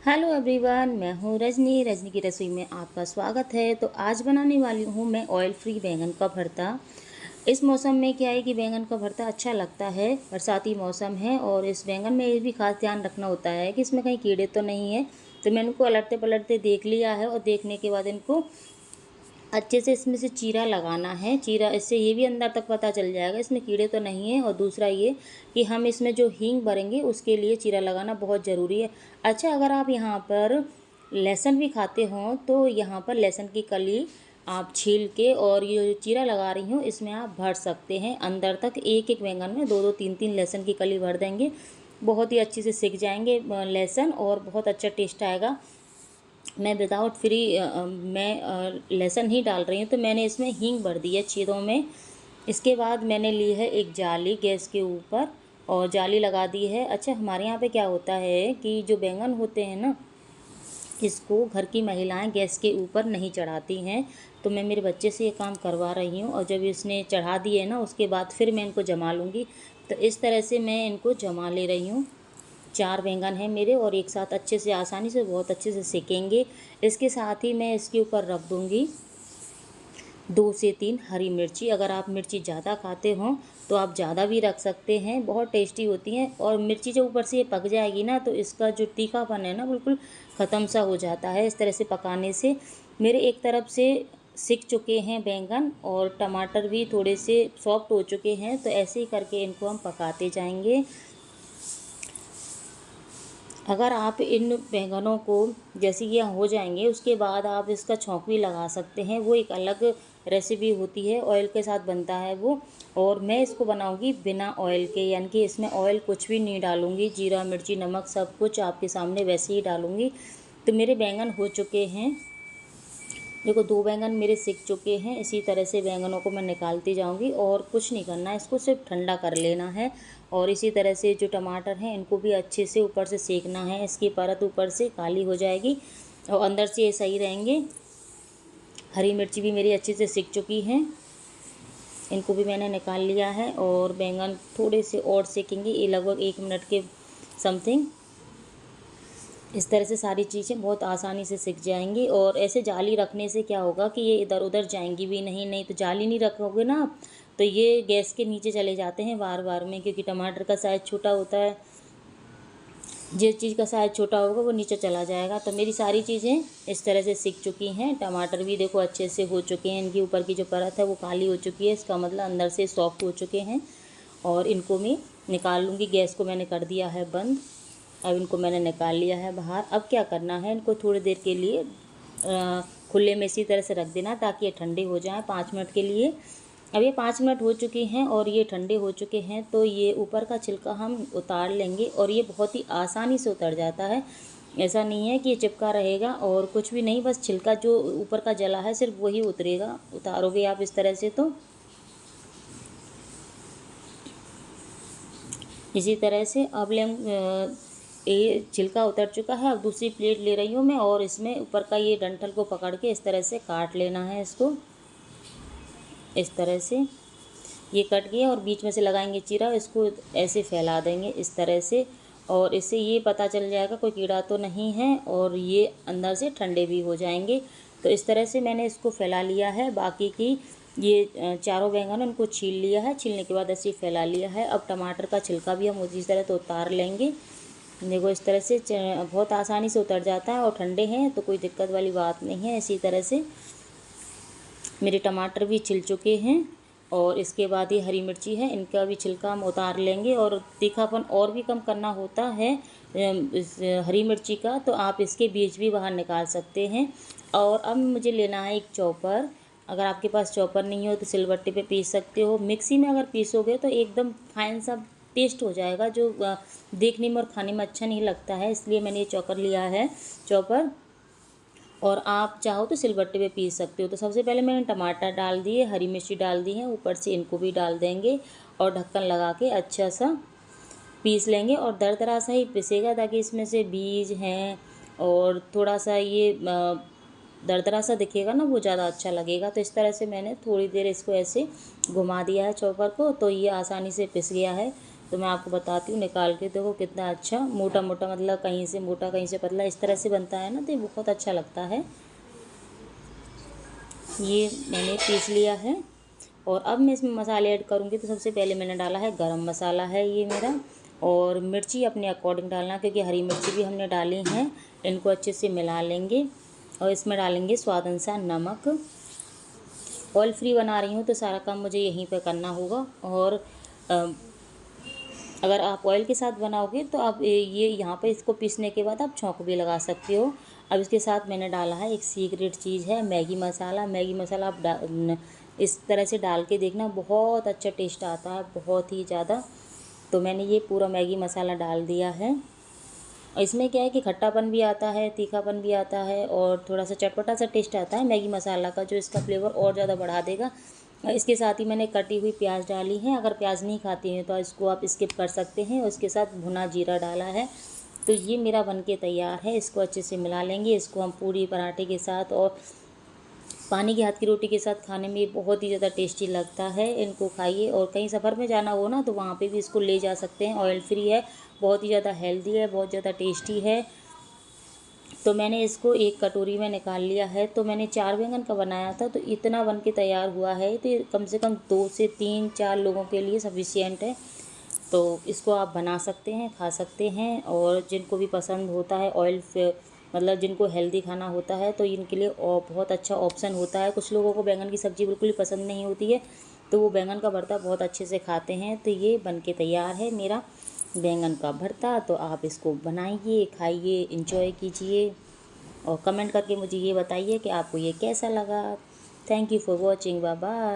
Hello everyone, मैं हूँ रजनी की रसोई में आपका स्वागत है। तो आज बनाने वाली हूँ मैं ऑयल फ्री बैंगन का भरता। इस मौसम में क्या है कि बैंगन का भरता अच्छा लगता है। बरसाती मौसम है और इस बैंगन में ये भी खास ध्यान रखना होता है कि इसमें कहीं कीड़े तो नहीं है। तो मैंने इनको पलटते पलटते देख लिया है और देखने के बाद इनको अच्छे से इसमें से चीरा लगाना है। चीरा इससे ये भी अंदर तक पता चल जाएगा इसमें कीड़े तो नहीं है। और दूसरा ये कि हम इसमें जो हींग भरेंगे उसके लिए चीरा लगाना बहुत ज़रूरी है। अच्छा, अगर आप यहाँ पर लहसुन भी खाते हों तो यहाँ पर लहसुन की कली आप छील के और ये चीरा लगा रही हूँ इसमें आप भर सकते हैं। अंदर तक एक एक बैंगन में दो दो तीन तीन लहसुन की कली भर देंगे, बहुत ही अच्छे से सिक जाएंगे लहसुन और बहुत अच्छा टेस्ट आएगा। मैं विदाउट फ्री मैं लहसुन ही डाल रही हूँ, तो मैंने इसमें हींग भर दी है छेदों में। इसके बाद मैंने ली है एक जाली गैस के ऊपर और जाली लगा दी है। अच्छा, हमारे यहाँ पे क्या होता है कि जो बैंगन होते हैं ना, इसको घर की महिलाएं गैस के ऊपर नहीं चढ़ाती हैं। तो मैं मेरे बच्चे से ये काम करवा रही हूँ और जब इसने चढ़ा दिए ना उसके बाद फिर मैं इनको जमा लूँगी। तो इस तरह से मैं इनको जमा ले रही हूँ। 4 बैंगन हैं मेरे और एक साथ अच्छे से आसानी से बहुत अच्छे से सेकेंगे। इसके साथ ही मैं इसके ऊपर रख दूँगी 2 से 3 हरी मिर्ची। अगर आप मिर्ची ज़्यादा खाते हों तो आप ज़्यादा भी रख सकते हैं, बहुत टेस्टी होती हैं। और मिर्ची जब ऊपर से ये पक जाएगी ना तो इसका जो तीखापन है ना बिल्कुल ख़त्म सा हो जाता है इस तरह से पकाने से। मेरे एक तरफ से सिक चुके हैं बैंगन और टमाटर भी थोड़े से सॉफ्ट हो चुके हैं। तो ऐसे ही करके इनको हम पकाते जाएंगे। अगर आप इन बैंगनों को जैसे ये हो जाएंगे उसके बाद आप इसका छौंक भी लगा सकते हैं, वो एक अलग रेसिपी होती है, ऑयल के साथ बनता है वो। और मैं इसको बनाऊंगी बिना ऑयल के, यानी कि इसमें ऑयल कुछ भी नहीं डालूंगी। जीरा मिर्ची नमक सब कुछ आपके सामने वैसे ही डालूंगी। तो मेरे बैंगन हो चुके हैं, देखो 2 बैंगन मेरे सिक चुके हैं। इसी तरह से बैंगनों को मैं निकालती जाऊंगी और कुछ नहीं करना है, इसको सिर्फ ठंडा कर लेना है। और इसी तरह से जो टमाटर हैं इनको भी अच्छे से ऊपर से सेकना है, इसकी परत ऊपर से काली हो जाएगी और अंदर से ये सही रहेंगे। हरी मिर्ची भी मेरी अच्छे से सिक चुकी हैं, इनको भी मैंने निकाल लिया है। और बैंगन थोड़े से और सेकेंगे, ये लगभग 1 मिनट के समथिंग। इस तरह से सारी चीज़ें बहुत आसानी से सिक जाएंगी। और ऐसे जाली रखने से क्या होगा कि ये इधर उधर जाएंगी भी नहीं तो जाली नहीं रखोगे ना आप तो ये गैस के नीचे चले जाते हैं बार बार में, क्योंकि टमाटर का साइज़ छोटा होता है। जिस चीज़ का साइज़ छोटा होगा वो नीचे चला जाएगा। तो मेरी सारी चीज़ें इस तरह से सिक चुकी हैं। टमाटर भी देखो अच्छे से हो चुके हैं, इनकी ऊपर की जो परत है वो काली हो चुकी है, इसका मतलब अंदर से सॉफ्ट हो चुके हैं। और इनको मैं निकाल लूँगी, गैस को मैंने कर दिया है बंद। अब इनको मैंने निकाल लिया है बाहर। अब क्या करना है, इनको थोड़ी देर के लिए खुले में इसी तरह से रख देना ताकि ये ठंडे हो जाएं 5 मिनट के लिए। अब ये 5 मिनट हो चुके हैं और ये ठंडे हो चुके हैं। तो ये ऊपर का छिलका हम उतार लेंगे और ये बहुत ही आसानी से उतर जाता है। ऐसा नहीं है कि ये चिपका रहेगा और कुछ भी नहीं, बस छिलका जो ऊपर का जला है सिर्फ वही उतरेगा। उतारोगे आप इस तरह से तो इसी तरह से अब ये छिलका उतर चुका है। अब दूसरी प्लेट ले रही हूँ मैं और इसमें ऊपर का ये डंठल को पकड़ के इस तरह से काट लेना है इसको। इस तरह से ये कट गया और बीच में से लगाएंगे चीरा, इसको ऐसे फैला देंगे इस तरह से। और इससे ये पता चल जाएगा कोई कीड़ा तो नहीं है और ये अंदर से ठंडे भी हो जाएंगे। तो इस तरह से मैंने इसको फैला लिया है। बाकी की ये चारों बैंगन उनको छील लिया है, छीलने के बाद ऐसे फैला लिया है। अब टमाटर का छिलका भी हम उसी तरह तो उतार लेंगे। देखो इस तरह से बहुत आसानी से उतर जाता है और ठंडे हैं तो कोई दिक्कत वाली बात नहीं है। इसी तरह से मेरे टमाटर भी छिल चुके हैं और इसके बाद ये हरी मिर्ची है, इनका भी छिलका हम उतार लेंगे। और तीखापन और भी कम करना होता है इस हरी मिर्ची का, तो आप इसके बीज भी बाहर निकाल सकते हैं। और अब मुझे लेना है एक चॉपर। अगर आपके पास चॉपर नहीं हो तो सिलबट्टे पे पीस सकते हो। मिक्सी में अगर पीसोगे तो एकदम फाइन सा टेस्ट हो जाएगा, जो देखने में और खाने में अच्छा नहीं लगता है, इसलिए मैंने ये चॉपर लिया है चॉपर। और आप चाहो तो सिलबट्टे पे पीस सकते हो। तो सबसे पहले मैंने टमाटर डाल दिए, हरी मिर्ची डाल दी है, ऊपर से इनको भी डाल देंगे और ढक्कन लगा के अच्छा सा पीस लेंगे। और दरदरा सा ही पिसेगा ताकि इसमें से बीज हैं और थोड़ा सा ये दरदरा सा दिखेगा ना, वो ज़्यादा अच्छा लगेगा। तो इस तरह से मैंने थोड़ी देर इसको ऐसे घुमा दिया है चॉपर को, तो ये आसानी से पिस गया है। तो मैं आपको बताती हूँ निकाल के। देखो कितना अच्छा मोटा मोटा, मतलब कहीं से मोटा कहीं से पतला, इस तरह से बनता है ना, तो ये बहुत अच्छा लगता है। ये मैंने पीस लिया है और अब मैं इसमें मसाले ऐड करूँगी। तो सबसे पहले मैंने डाला है गरम मसाला है ये मेरा, और मिर्ची अपने अकॉर्डिंग डालना, क्योंकि हरी मिर्ची भी हमने डाली हैं। इनको अच्छे से मिला लेंगे और इसमें डालेंगे स्वाद अनुसार नमक। ऑयल फ्री बना रही हूँ तो सारा काम मुझे यहीं पर करना होगा। और अगर आप ऑयल के साथ बनाओगे तो आप ये यहाँ पे इसको पीसने के बाद आप छौंक भी लगा सकते हो। अब इसके साथ मैंने डाला है एक सीक्रेट चीज़ है मैगी मसाला। मैगी मसाला आप इस तरह से डाल के देखना, बहुत अच्छा टेस्ट आता है, बहुत ही ज़्यादा। तो मैंने ये पूरा मैगी मसाला डाल दिया है। और इसमें क्या है कि खट्टापन भी आता है, तीखापन भी आता है और थोड़ा सा चटपटा सा टेस्ट आता है मैगी मसाला का, जो इसका फ्लेवर और ज़्यादा बढ़ा देगा। इसके साथ ही मैंने कटी हुई प्याज डाली है। अगर प्याज नहीं खाती हैं तो इसको आप स्किप कर सकते हैं। उसके साथ भुना जीरा डाला है। तो ये मेरा बनके तैयार है। इसको अच्छे से मिला लेंगे। इसको हम पूरी पराठे के साथ और पानी की हाथ की रोटी के साथ खाने में ये बहुत ही ज़्यादा टेस्टी लगता है। इनको खाइए, और कहीं सफ़र में जाना हो ना तो वहाँ पे भी इसको ले जा सकते हैं। ऑयल फ्री है, बहुत ही ज़्यादा हेल्दी है, बहुत ज़्यादा टेस्टी है। तो मैंने इसको एक कटोरी में निकाल लिया है। तो मैंने 4 बैंगन का बनाया था, तो इतना बन के तैयार हुआ है। तो ये कम से कम 2 से 3-4 लोगों के लिए सफिशिएंट है। तो इसको आप बना सकते हैं, खा सकते हैं। और जिनको भी पसंद होता है मतलब जिनको हेल्दी खाना होता है तो इनके लिए बहुत अच्छा ऑप्शन होता है। कुछ लोगों को बैंगन की सब्ज़ी बिल्कुल ही पसंद नहीं होती है, तो वो बैंगन का भरता बहुत अच्छे से खाते हैं। तो ये बन के तैयार है मेरा बैंगन का भरता। तो आप इसको बनाइए, खाइए, इंजॉय कीजिए और कमेंट करके मुझे ये बताइए कि आपको ये कैसा लगा। Thank you for watching. Bye bye.